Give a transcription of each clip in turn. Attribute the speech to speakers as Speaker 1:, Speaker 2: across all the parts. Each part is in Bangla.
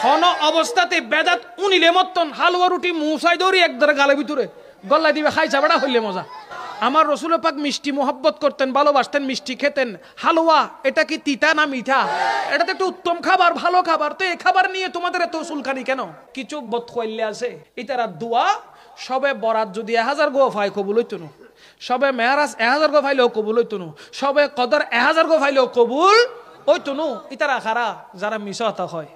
Speaker 1: হন অবস্থাতে বেদাত উনিলে মতন হালুয়া রুটি মুসাই দৌড়ি একদারে গালের ভিতরে গল্লা দিবে খাইছা বেড়া হইলে মজা। আমার রসুল পাক মিষ্টি মোহাব্বত করতেন, ভালোবাসতেন, মিষ্টি খেতেন। হালুয়া এটা কি তিতা না মিঠা? এটা তো একটা উত্তম খাবার, ভালো খাবার। তো এই খাবার নিয়ে তোমাদের এত সুলকানি কেন? কিছু বদ খোয়াইলে আছে ইতারা দোয়া সবে বরাত যদি 1000 গো ফাই কবুল হইতো না, সবে মেহরাজ 1000 গো ফাইলেও কবুল হইতো না, সবে কদর 1000 গো ফাইলেও কবুল হইতো না। ইতারা খারা যারা মিশাতা হয়,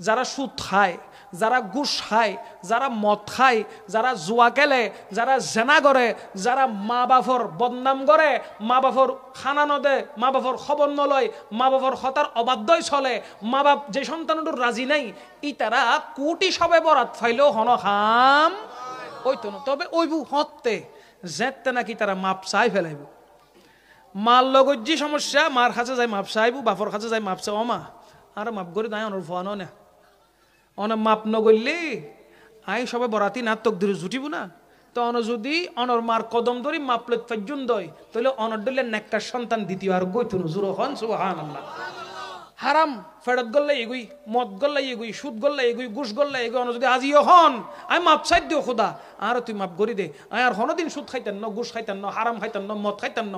Speaker 1: যারা সুদ খায়, যারা ঘুষ খায়, যারা মদ খায়, যারা জুয়া খেলে, যারা জেনা করে, যারা মা বাপর বদনাম করে, মা বাপর খানা নদে, মা বাপর খবর নলয়, মা বাপর হতার অবাধ্যই চলে, মা বাপ যে সন্তানটোর রাজি নাই, ইতারা কোটি সবে বরাত ফাইলেও হন খাম ওইতো না। তবে ওইবু হতে যেতে নাকি তারা মাপ চাই ফেলাইব। মার লগত যে সমস্যা, মার কাছে যাই মাপ চাইব, বাপর কাছে যাই মাপ চাই, অমা আর মাপ করে দায় অনর ফোয়ানো না, অন মাপ নগরলে আই সবে বরাতি না তক ধরে জুটিব না। তো অন যদি অনর মার কদম ধরি মাপলে পর্যন্ত দই, তাহলে অনর দিলে নেকটার সন্তান দ্বিতীয় আর গইতুন জুরো হন সুবহানাল্লাহ। হারাম ফেরত গল্লা এগুই, মদ গল্লা এগুই, সুদ গল্লা এগুই, ঘুষ গল্লা এগুই, অন যদি আজিও হন আমি মাপ চাই দিও খোদা আর তুই মাপ করি দে। আয় আর হনদিন সুদ খাইতেন ন, ঘুষ খাইতেন ন, হারাম খাইতেন ন, মদ খাইতেন ন,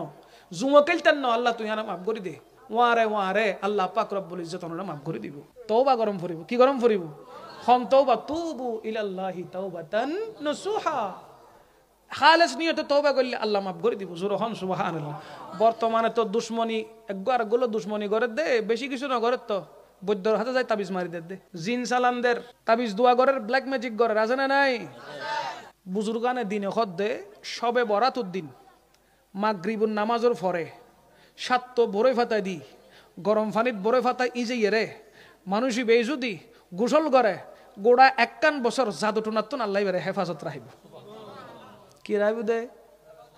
Speaker 1: জুমো খেলতেন ন, আল্লাহ তুই আর মাপ করি দে। ওয়ারে আল্লাহ পাক রব্বুল ইজ্জত ওনারা মাফ করে দিব। তওবা গরম ফরিব, কি গরম ফরিব? খন তওবা তুবু ইলাল্লাহি তাওবাতান নসুহা, খালেস নিয়তে তওবা করলে আল্লাহ মাফ করে দিব। জোরে হন সুবহানাল্লাহ। বর্তমানে তো দুশ্মনী একবার গুলো দুশ্মনী করে দে, বেশি কিছু না করে তো বৈদ্যর হাতে যায় তাবিজ মারি দে, জিন সালানদের তাবিজ দোয়া করে, ব্ল্যাক ম্যাজিক করে, আছে না নাই? বুজুর্গানে দিনে খদ দে সবে বরাতুর দিন মাগরিবুন নামাজের পরে সাত বড়ই ফাতাই দি গরম পানিত বড়ই ফাতাই ইজেইয়ে রে মানুষই বে যদি গোসল করে গোড়া 51 বছর জাদু টুনাত আল্লাহ বেড়ে হেফাজত রাখিব। কি রাইব দে?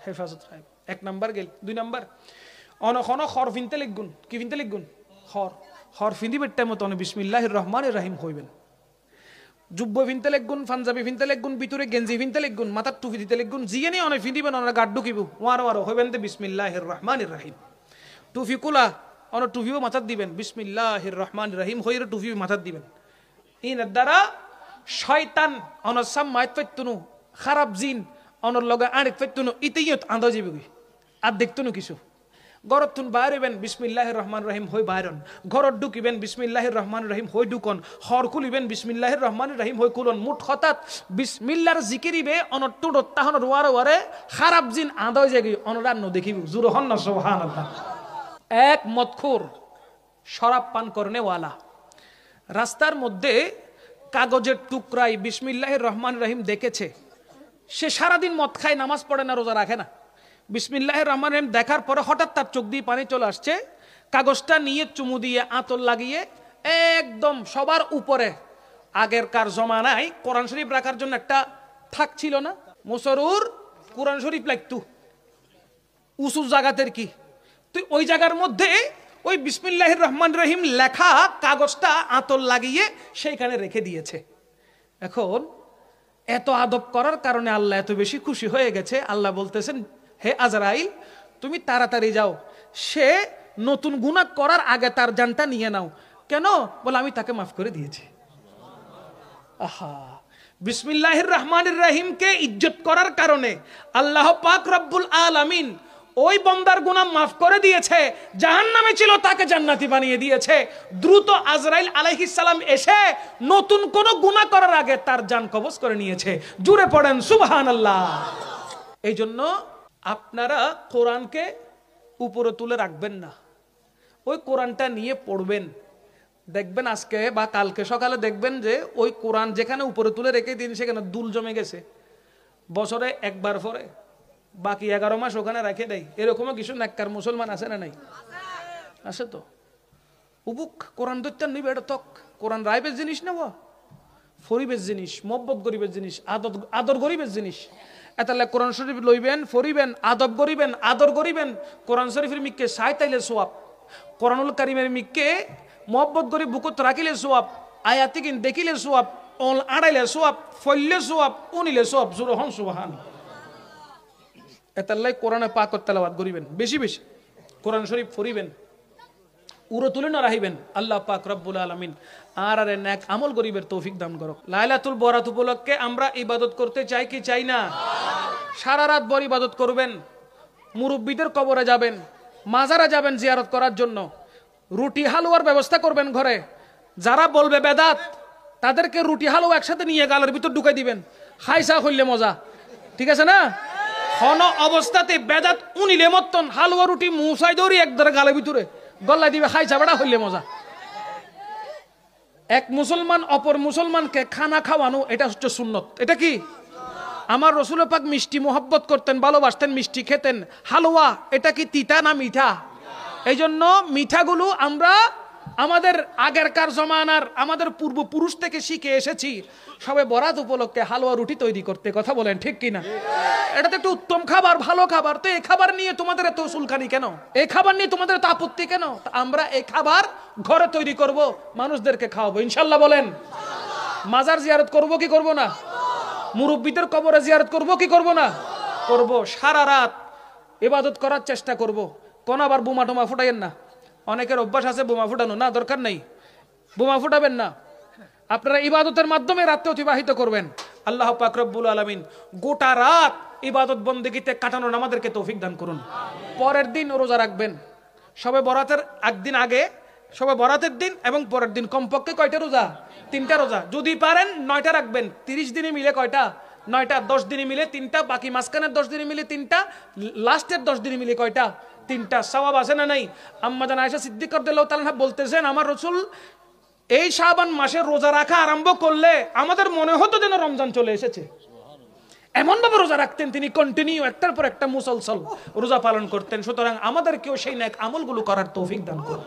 Speaker 1: হেফাজত রাখিব। 1 নাম্বার গেল। 2 নাম্বার অনখন খর ফিনতে লিখগুন। কি ফিনতে লিখগুন? খর ফিন্দিবের টাইম মতো বিসমিল্লাহির রহমানির রহিম হইবেন। জুব্ব ফিনতে লিখগুন, পাঞ্জাবি ফিনতে লিখগুন, ভিতরে গেঞ্জি ফিনতে লিখগুন, মাথার টুপি দিতে লিখগুন, জিয়ানি অনেক ফিন্দিবেন, অনেক গাড ঢুকিব, ওয়ারো হইবেন দে বিসমিল্লাহির রহমানির রহিম। টুফি কুলা অন টুফিও মাথার দিবেন, বিসমিল্লাহির রহমানির রহিম হইরে টুফিও মাথার দিবেন। ইনের দ্বারা শয়তান অনর সাম্মাইত ফেতুনু, খারাপ জিন অনর লগে আনিত ফেতুনু, ইতেইয়ত আন্দা যাবে আর দেখতুনু কিছু। ঘরত তুন বাইরেবেন বিসমিল্লাহির রহমানির রহিম হই বাইরন, ঘরত ঢুকিবেন বিসমিল্লাহির রহমানির রহিম হই ঢুকন, হর খুলিবেন বিসমিল্লাহির রহমানির রহিম হই খুলন। মুঠ হঠাৎ বিসমিল্লাহর জিকিরিবে অনর টুডত তাহনর ওয়ারে খারাপ জিন আন্দা যাবে, অনরা ন দেখিব। জুর হন না সুবহানাল্লাহ। এক মদখোর শরাব পান করনেওয়ালা রাস্তার মধ্যে কাগজের টুকরাই বিসমিল্লাহির রহমানির রহিম দেখেছে। সে সারাদিন মদ খায়, নামাজ পড়ে না, রোজা রাখে না। বিসমিল্লাহির রহমানির রহিম দেখার পরে হঠাৎ তার চোখ দিয়ে পানি চলে আসছে। কাগজটা নিয়ে চুমু দিয়ে আতর লাগিয়ে একদম সবার উপরে, আগেরকার জমানায় কোরআন শরীফ রাখার জন্য একটা থাক ছিল না, মুসরুর কোরআন শরীফ লাগতো উঁচু জায়গাতের কি, তুই ওই জায়গার মধ্যে ওই বিসমিল্লাহির রহমানির রহিম লেখা কাগজটা আতর লাগিয়ে সেইখানে রেখে দিয়েছে। এখন এত আদব করার কারণে আল্লাহ এত বেশি খুশি হয়ে গেছে। আল্লাহ বলতেছেন, হে আজরাইল তুমি তাড়াতাড়ি যাও, সে নতুন গুনাহ করার আগে তার জানটা নিয়ে নাও। কেন? বলে আমি তাকে মাফ করে দিয়েছি। আহা, বিসমিল্লাহির রহমানির রহিমকে ইজ্জত করার কারণে আল্লাহ পাক রব্বুল আলামিন ওই বন্দার গুনাহ মাফ করে দিয়েছে, জাহান্নামে ছিল তাকে জান্নাতি বানিয়ে দিয়েছে। দ্রুত আজরাইল আলাইহিস সালাম এসে নতুন কোন গুনাহ করার আগে তার জান কবজ করে নিয়েছে। জুড়ে পড়েন সুবহানাল্লাহ। এই জন্য আপনারা কোরআনকে উপরে তুলে রাখবেন না, ওই কোরআনটা নিয়ে পড়বেন। দেখবেন আজকে বা কালকে সকালে দেখবেন যে ওই কোরআন যেখানে উপরে তুলে রেখে দিন সেখানে দুল জমে গেছে। বছরে একবার পরে বাকি 11 মাস ওখানে রেখে দেয়। এরকমও কিছু নাক্কার মুসলমান আছে না নাই? আছে তো। উবুক কোরআন দৈত্যান নিবে, এটা তক কোরআন রাইবের জিনিস নেব, ফরিবের জিনিস, মহব্বত গরিবের জিনিস, আদর গরিবের জিনিস। এতালে কোরআন শরীফ লইবেন, ফরিবেন, আদব গরিবেন, আদর গরিবেন। কোরআন শরীফের মিককে সাইতাইলে সোয়াব, কোরআনুল কারিমের মিককে মহব্বত গরিব বুকুত রাখিলে সোয়াব, আয়াতিকিন দেখিলে সোয়াব, অল আড়াইলে সোয়াব, ফললে সোয়াব, উনিলে সোয়াব। জোরে হন সুবহান। এতাল্লাই কোরআনে পাক তেলাওয়াত করিবেন, বেশি বেশি কোরআন শরীফ ফরিবেন, উড়ো তুলে না রাখিবেন আল্লাহ পাক রব্বুল আলামিন আর আরে নেক আমল গরিবের তৌফিক দান করুক। লাইলাতুল বরাত উপলক্ষে আমরা ইবাদত করতে চাই কি চাই না? সারা রাত ভর ইবাদত করবেন, মুরব্বীদের কবরে যাবেন, মাজারে যাবেন জিয়ারত করার জন্য, রুটি হালুয়ার ব্যবস্থা করবেন ঘরে। যারা বলবে বেদাত তাদেরকে রুটি হালুয়া একসাথে নিয়ে গালের ভিতর ঢুকাই দিবেন, খাইসা হইলে মজা, ঠিক আছে না? কোন অবস্থাতে বেদাত উনিলে মতন হালুয়া রুটি মুসাই দৌড়ি একদারে গালের ভিতরে গল্লা দিবে, খাইসা বেড়া হইলে মজা। এক মুসলমান অপর মুসলমানকে খানা খাওয়ানো এটা হচ্ছে সুন্নত। এটা কি? আমার রসুল পাক মিষ্টি মোহাব্বত করতেন, ভালোবাসতেন, মিষ্টি খেতেন। হালুয়া এটা কি তিতা না মিঠা? এই জন্য মিঠাগুলো আমরা আমাদের আগেরকার জমানার আমাদের পূর্বপুরুষ থেকে শিখে এসেছি। সবে বরাত উপলক্ষে হালুয়া রুটি তৈরি করতে, কথা বলেন ঠিক কিনা? এটা তো একটা উত্তম খাবার, ভালো খাবার। তো এই খাবার নিয়ে তোমাদের এত সুলকানি কেন? এই খাবার নিয়ে তোমাদের এত আপত্তি কেন? আমরা এই খাবার ঘরে তৈরি করব, মানুষদেরকে খাওয়াবো ইনশাল্লাহ। বলেন মাজার জিয়ারত করব কি করব না? মুরব্বীদের কবরে জিয়ারত করব কি করব না? করব। সারা রাত ইবাদত করার চেষ্টা করব। কোন আবার বোমা টোমা ফুটাইয়েন না। অনেকের অভ্যাস আছে বোমা ফুটানো, না দরকার নেই, বোমা ফুটাবেন না। আপনারা ইবাদতের মাধ্যমে রাত্রে অতিবাহিত করবেন। আল্লাহ পাক রব্বুল আলামিন গোটা রাত ইবাদত বন্দেগীতে কাটানোর আমাদেরকে তৌফিক দান করুন। পরের দিন রোজা রাখবেন, সবে বরাতের একদিন আগে, সবে বরাতের দিন এবং পরের দিন কমপক্ষে কয়টা রোজা? 3টা রোজা। যদি পারেন 9টা রাখবেন। 30 দিনে মিলে কয়টা? 9টা। 10 দিনে মিলে 3টা, বাকি মাঝখানের 10 দিনে মিলে 3টা, লাস্টের 10 দিনে মিলে কয়টা? 3টা। সওয়াব আছে না নাই? আম্মা জান আয়েশা সিদ্দিকা রাদিয়াল্লাহু তাআলা বলতেছেন, আমার রাসূল এই শাবান মাসে রোজা রাখা আরম্ভ করলে আমাদের মনে হতো যেন রমজান চলে এসেছে। এমন ভাবে রোজা রাখতেন তিনি, কন্টিনিউ একটার পর একটা মুসলসল রোজা পালন করতেন। সুতরাং আমাদেরকেও সেই নেক আমলগুলো করার তৌফিক দান করুন।